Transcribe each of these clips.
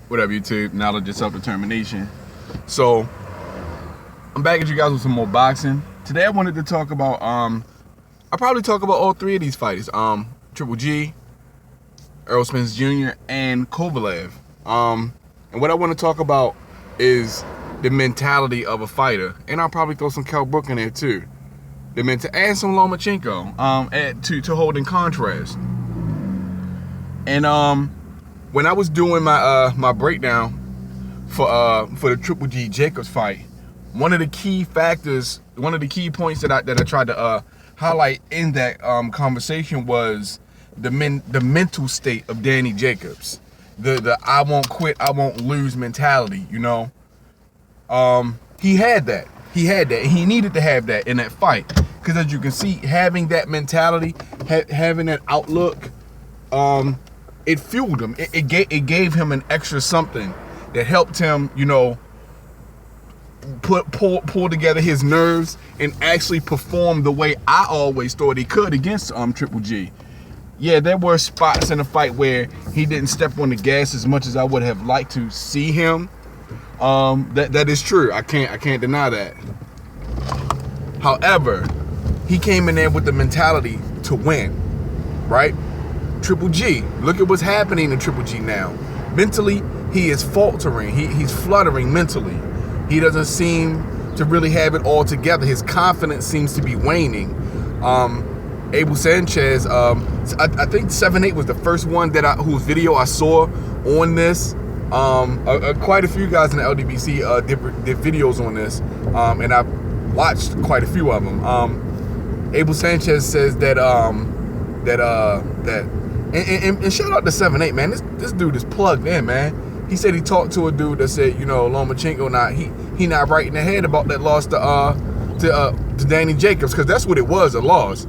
Whatever, YouTube. Knowledge of self-determination. So I'm back at you guys with some more boxing. Today I wanted to talk about I'll probably talk about all three of these fighters. Triple G, Errol Spence Jr., and Kovalev. And what I want to talk about is the mentality of a fighter. And I'll probably throw some Kell Brook in there too. And some Lomachenko to hold in contrast. And when I was doing my breakdown for the Triple G Jacobs fight, one of the key factors, one of the key points that I tried to highlight in that conversation was the mental state of Danny Jacobs, the I won't quit, I won't lose mentality. You know, he had that, and he needed to have that in that fight, because as you can see, having that mentality, having that outlook, it fueled him. It gave him an extra something that helped him, you know, pull together his nerves and actually perform the way I always thought he could against Triple G. Yeah, there were spots in the fight where he didn't step on the gas as much as I would have liked to see him. That is true. I can't deny that. However, he came in there with the mentality to win, right? Triple G, look at what's happening to Triple G now. Mentally, he is faltering. He's fluttering mentally. He doesn't seem to really have it all together. His confidence seems to be waning. Abel Sanchez, I think 7-8 was the first one whose video I saw on this. Quite a few guys in the LDBC did videos on this, and I've watched quite a few of them. Abel Sanchez says that and shout out to 7-8, man. This dude is plugged in, man. He said he talked to a dude that said, you know, Lomachenko he not right in the head about that loss to Danny Jacobs, because that's what it was, a loss.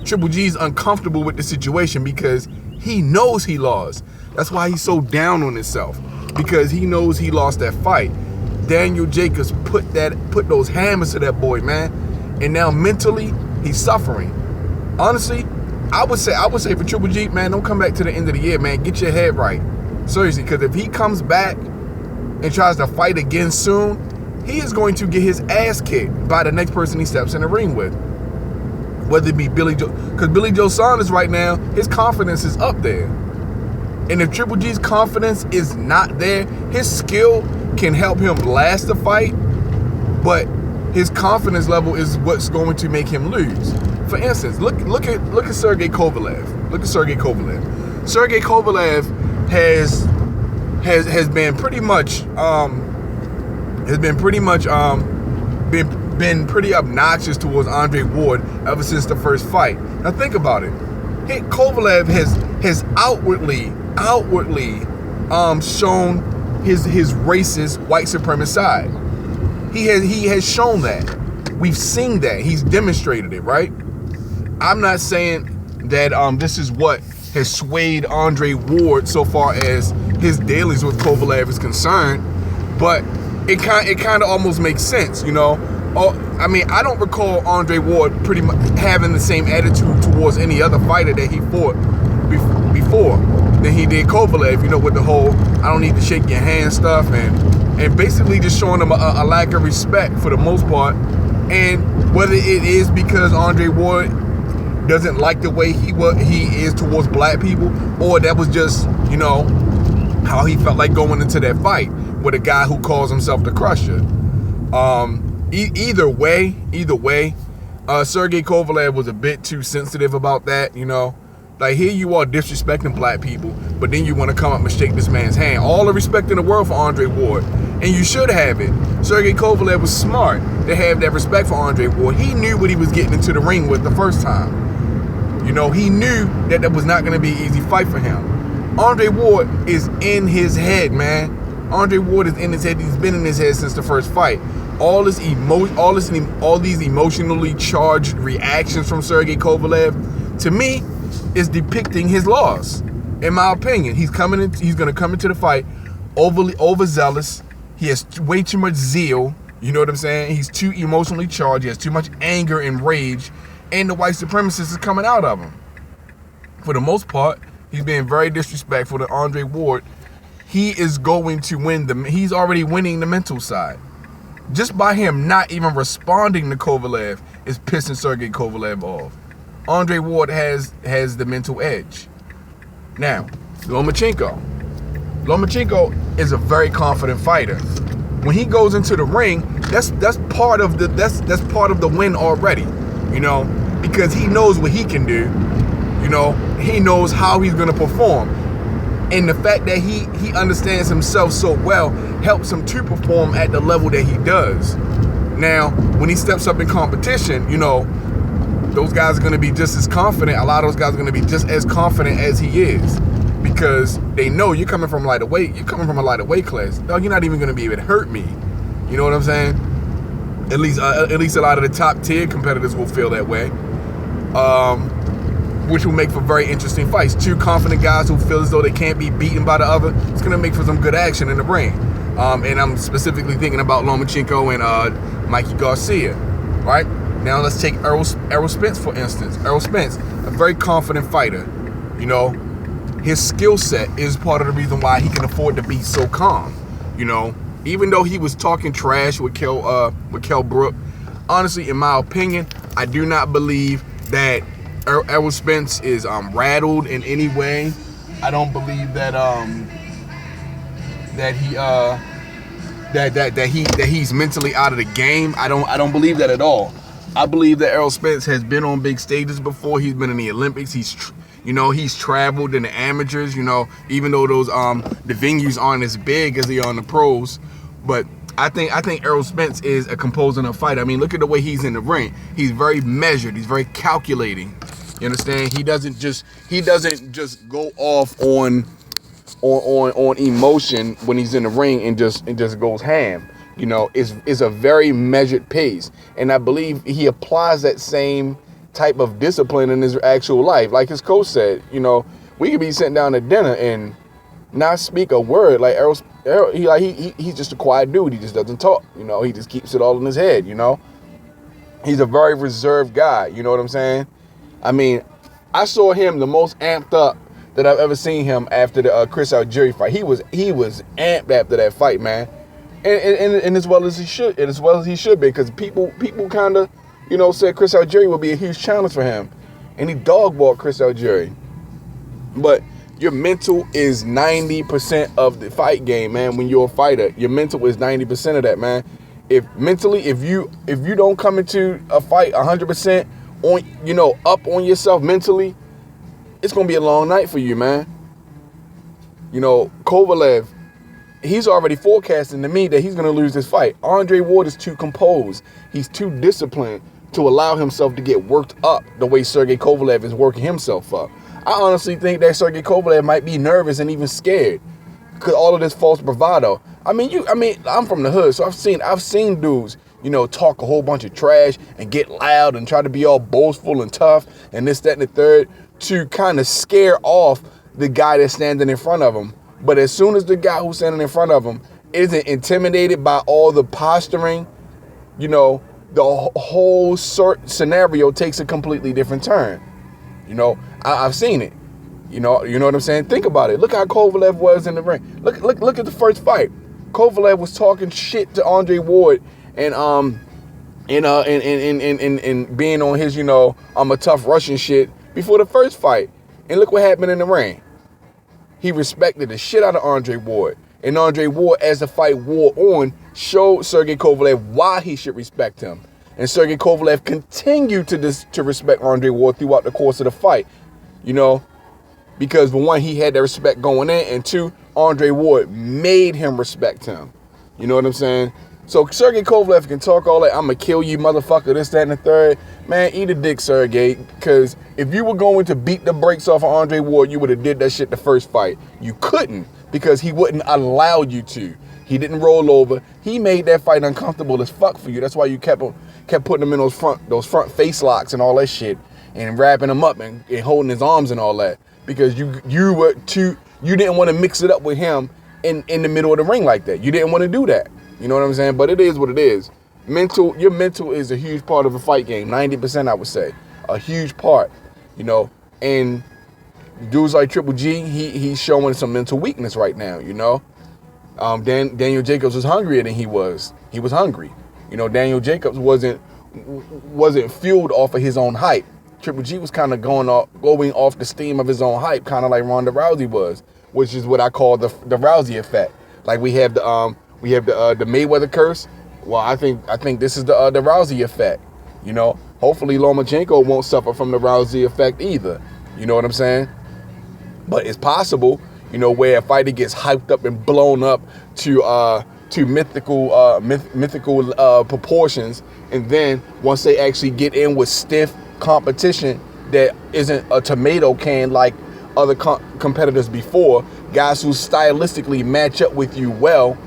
Triple G's uncomfortable with the situation because he knows he lost. That's why he's so down on himself, because he knows he lost that fight. Daniel Jacobs put those hammers to that boy, man, and now mentally he's suffering. Honestly, I would say for Triple G, man, don't come back to the end of the year, man. Get your head right. Seriously, because if he comes back and tries to fight again soon, he is going to get his ass kicked by the next person he steps in the ring with. Whether it be Billy Joe, because Billy Joe Saunders right now, his confidence is up there. And if Triple G's confidence is not there, his skill can help him last the fight, but his confidence level is what's going to make him lose. For instance, look at Sergey Kovalev. Look at Sergey Kovalev. Sergey Kovalev has been pretty much been pretty obnoxious towards Andre Ward ever since the first fight. Now think about it. Kovalev has outwardly shown his racist white supremacist side. He has shown that. We've seen that. He's demonstrated it, right? I'm not saying that this is what has swayed Andre Ward so far as his dealings with Kovalev is concerned, but it kind of almost makes sense, you know. I mean, I don't recall Andre Ward pretty much having the same attitude towards any other fighter that he fought before than he did Kovalev, you know, with the whole I don't need to shake your hand stuff, and basically just showing him a lack of respect for the most part. And whether it is because Andre Ward doesn't like the way he is towards black people, or that was just, you know, how he felt like going into that fight with a guy who calls himself the Crusher. Either way, Sergey Kovalev was a bit too sensitive about that, you know. Like, here you are disrespecting black people, but then you want to come up and shake this man's hand. All the respect in the world for Andre Ward, and you should have it. Sergey Kovalev was smart to have that respect for Andre Ward. He knew what he was getting into the ring with the first time. You know, he knew that was not going to be an easy fight for him. Andre Ward is in his head, man. Andre Ward is in his head. He's been in his head since the first fight. All these emotionally charged reactions from Sergey Kovalev, to me, is depicting his loss. In my opinion, he's going to come into the fight overzealous. He has way too much zeal. You know what I'm saying? He's too emotionally charged. He has too much anger and rage, and the white supremacist is coming out of him. For the most part, he's being very disrespectful to Andre Ward he is going to win he's already winning the mental side. Just by him not even responding to Kovalev is pissing Sergey Kovalev off. Andre Ward has the mental edge. Now, Lomachenko is a very confident fighter. When he goes into the ring, that's part of the win already, you know, because he knows what he can do, you know, he knows how he's gonna perform. And the fact that he understands himself so well helps him to perform at the level that he does. Now, when he steps up in competition, you know, those guys are going to be just as confident. A lot of those guys are going to be just as confident as he is, because they know you're coming from a lighter weight. You're coming from a lighter weight class. Dog, you're not even going to be able to hurt me. You know what I'm saying? At least a lot of the top tier competitors will feel that way. Which will make for very interesting fights. Two confident guys who feel as though they can't be beaten by the other. It's going to make for some good action in the ring. And I'm specifically thinking about Lomachenko and Mikey Garcia. Right? Now let's take Errol Spence, for instance. Errol Spence, a very confident fighter. You know, his skill set is part of the reason why he can afford to be so calm. You know, even though he was talking trash with Kell Brook, honestly, in my opinion, I do not believe that Errol Spence is rattled in any way. I don't believe that he's mentally out of the game. I don't believe that at all. I believe that Errol Spence has been on big stages before. He's been in the Olympics. He's traveled in the amateurs. You know, even though those the venues aren't as big as they are in the pros, but I think Errol Spence is a composing of fight. I mean, look at the way he's in the ring. He's very measured. He's very calculating. You understand? He doesn't just go off on emotion when he's in the ring and just goes ham. You know, it's a very measured pace, and I believe he applies that same type of discipline in his actual life. Like his coach said, you know, we could be sitting down at dinner and not speak a word. Like Errol, he's just a quiet dude. He just doesn't talk. You know, he just keeps it all in his head. You know, he's a very reserved guy. You know what I'm saying? I mean, I saw him the most amped up that I've ever seen him after the Chris Algieri fight. He was amped after that fight, man, and as well as he should, be, because people kind of, you know, said Chris Algieri would be a huge challenge for him, and he dog-walked Chris Algieri. But your mental is 90% of the fight game, man. When you're a fighter, your mental is 90% of that, man. If you don't come into a fight 100% on, you know, up on yourself mentally, it's gonna be a long night for you, man. You know, Kovalev, he's already forecasting to me that he's gonna lose this fight. Andre Ward is too composed. He's too disciplined to allow himself to get worked up the way Sergey Kovalev is working himself up. I honestly think that Sergey Kovalev might be nervous and even scared because all of this false bravado. I mean, I'm from the hood, so I've seen dudes, you know, talk a whole bunch of trash and get loud and try to be all boastful and tough and this, that, and the third to kind of scare off the guy that's standing in front of him. But as soon as the guy who's standing in front of him isn't intimidated by all the posturing, you know, the whole scenario takes a completely different turn. You know, I've seen it. You know what I'm saying? Think about it. Look how Kovalev was in the ring. Look at the first fight. Kovalev was talking shit to Andre Ward and being on his, you know, I'm a tough Russian shit before the first fight. And look what happened in the ring. He respected the shit out of Andre Ward. And Andre Ward, as the fight wore on, showed Sergey Kovalev why he should respect him. And Sergey Kovalev continued to respect Andre Ward throughout the course of the fight. You know, because for one, he had that respect going in, and two, Andre Ward made him respect him. You know what I'm saying? So Sergey Kovalev can talk all that, I'm going to kill you, motherfucker, this, that, and the third. Man, eat a dick, Sergey, because if you were going to beat the brakes off of Andre Ward, you would have did that shit the first fight. You couldn't, because he wouldn't allow you to. He didn't roll over. He made that fight uncomfortable as fuck for you. That's why you kept putting him in those front face locks and all that shit, and wrapping him up and holding his arms and all that, because you didn't want to mix it up with him in the middle of the ring like that. You didn't want to do that. You know what I'm saying? But it is what it is. Your mental is a huge part of a fight game. 90%, I would say, a huge part. You know, and dudes like Triple G, he's showing some mental weakness right now, you know. Daniel Jacobs was hungrier than he was. He was hungry. You know, Daniel Jacobs wasn't fueled off of his own hype. Triple G was kind of going off the steam of his own hype, kind of like Ronda Rousey was, which is what I call the Rousey effect. Like we have the Mayweather curse. Well, I think this is the Rousey effect. You know, hopefully Lomachenko won't suffer from the Rousey effect either. You know what I'm saying? But it's possible, you know, where a fighter gets hyped up and blown up to mythical proportions, and then once they actually get in with stiff competition that isn't a tomato can like other competitors before, guys who stylistically match up with you well,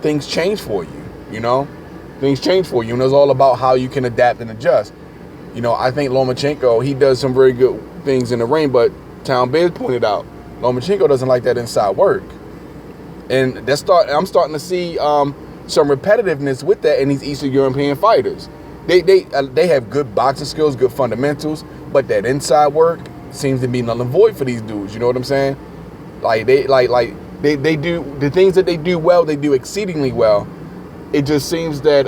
things change for you. You know, things change for you, and it's all about how you can adapt and adjust. You know, I think Lomachenko, he does some very good things in the ring, but Town Biz pointed out, Lomachenko doesn't like that inside work. And I'm starting to see some repetitiveness with that in these Eastern European fighters. They have good boxing skills, good fundamentals, but that inside work seems to be null and void for these dudes. You know what I'm saying? Like they do the things that they do well, they do exceedingly well. It just seems that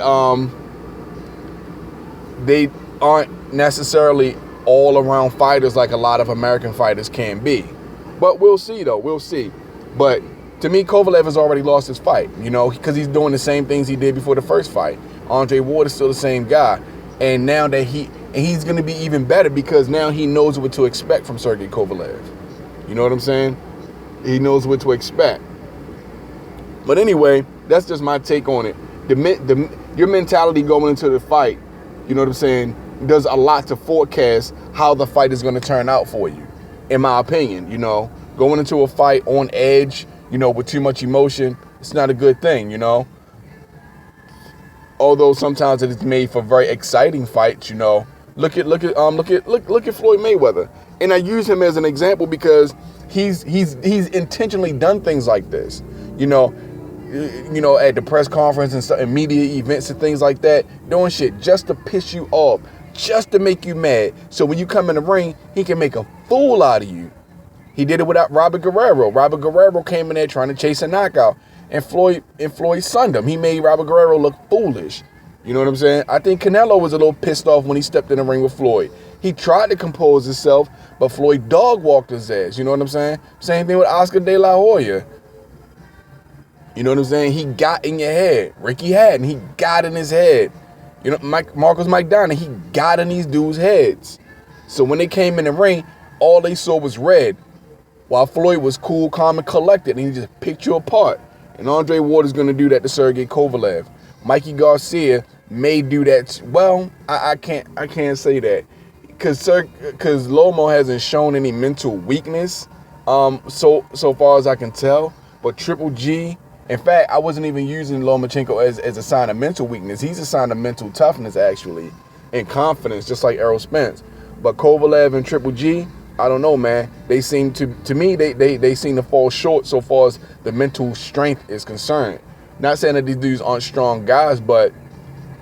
they aren't necessarily all-around fighters like a lot of American fighters can be. But we'll see, though. We'll see. But to me, Kovalev has already lost his fight, you know, because he's doing the same things he did before the first fight. Andre Ward is still the same guy. And now that he's going to be even better because now he knows what to expect from Sergey Kovalev. You know what I'm saying? He knows what to expect. But anyway, that's just my take on it. Your mentality going into the fight, you know what I'm saying, does a lot to forecast how the fight is going to turn out for you, in my opinion. You know, going into a fight on edge, you know, with too much emotion, it's not a good thing, you know. Although sometimes it is made for very exciting fights, you know. Look at Floyd Mayweather, and I use him as an example because he's intentionally done things like this, you know, at the press conference and media events and things like that, doing shit just to piss you off, just to make you mad. So when you come in the ring, he can make a fool out of you. He did it without Robert Guerrero. Robert Guerrero came in there trying to chase a knockout, and Floyd sunned him. He made Robert Guerrero look foolish. You know what I'm saying? I think Canelo was a little pissed off when he stepped in the ring with Floyd. He tried to compose himself, but Floyd dog-walked his ass. You know what I'm saying? Same thing with Oscar De La Hoya. You know what I'm saying? He got in your head. Ricky Hatton, he got in his head. You know, Marcus Mike Donnelly, he got in these dudes' heads. So when they came in the ring, all they saw was red, while Floyd was cool, calm, and collected, and he just picked you apart. And Andre Ward is going to do that to Sergey Kovalev. Mikey Garcia may do that. Well, I can't say that because Lomo hasn't shown any mental weakness, so far as I can tell. But Triple G, in fact, I wasn't even using Lomachenko as a sign of mental weakness. He's a sign of mental toughness, actually, and confidence, just like Errol Spence. But Kovalev and Triple G, I don't know, man. They seem to me, they seem to fall short so far as the mental strength is concerned. Not saying that these dudes aren't strong guys, but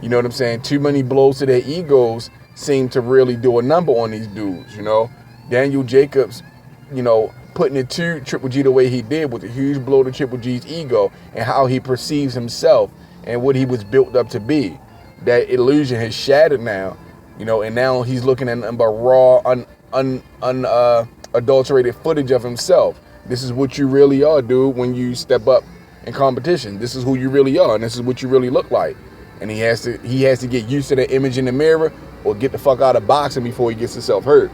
you know what I'm saying? Too many blows to their egos seem to really do a number on these dudes, you know? Daniel Jacobs, you know, putting it to Triple G the way he did with a huge blow to Triple G's ego and how he perceives himself and what he was built up to be. That illusion has shattered now, you know, and now he's looking at nothing but raw, unadulterated footage of himself. This is what you really are, dude, when you step up in competition. This is who you really are, and this is what you really look like. And he has to get used to that image in the mirror or get the fuck out of boxing before he gets himself hurt.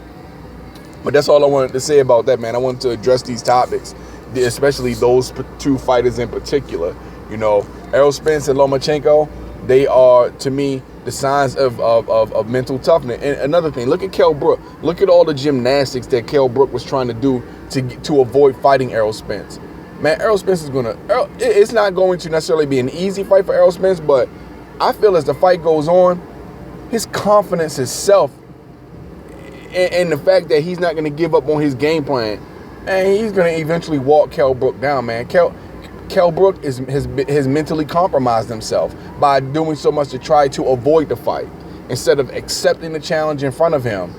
But that's all I wanted to say about that, man. I wanted to address these topics, especially those two fighters in particular. You know, Errol Spence and Lomachenko, they are, to me, the signs of mental toughness. And another thing, look at Kell Brook. Look at all the gymnastics that Kell Brook was trying to do to avoid fighting Errol Spence. Man, Errol Spence is it's not going to necessarily be an easy fight for Errol Spence, but I feel as the fight goes on, his confidence, his self, and the fact that he's not going to give up on his game plan, and he's going to eventually walk Kell Brook down, man. Kell Brook has mentally compromised himself by doing so much to try to avoid the fight. Instead of accepting the challenge in front of him,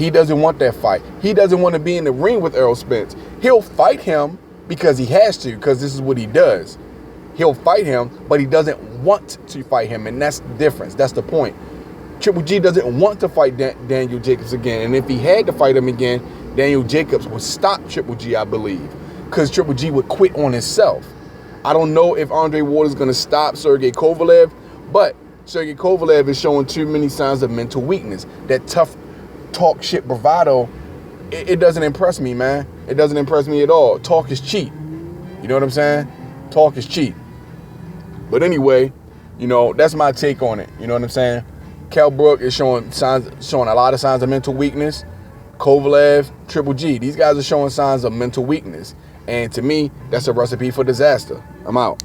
He doesn't want that fight. He doesn't want to be in the ring with Errol Spence. He'll fight him because he has to, because this is what he does. He'll fight him, but he doesn't want to fight him, and that's the difference. That's the point. Triple G doesn't want to fight Daniel Jacobs again, and if he had to fight him again, Daniel Jacobs would stop Triple G, I believe, because Triple G would quit on himself. I don't know if Andre Ward is going to stop Sergey Kovalev, but Sergey Kovalev is showing too many signs of mental weakness. That tough talk shit bravado, it doesn't impress me, man. It doesn't impress me at all. Talk is cheap. You know what I'm saying? Talk is cheap. But anyway, you know, that's my take on it. You know what I'm saying? Kell Brook is showing a lot of signs of mental weakness. Kovalev, Triple G, these guys are showing signs of mental weakness. And to me, that's a recipe for disaster. I'm out.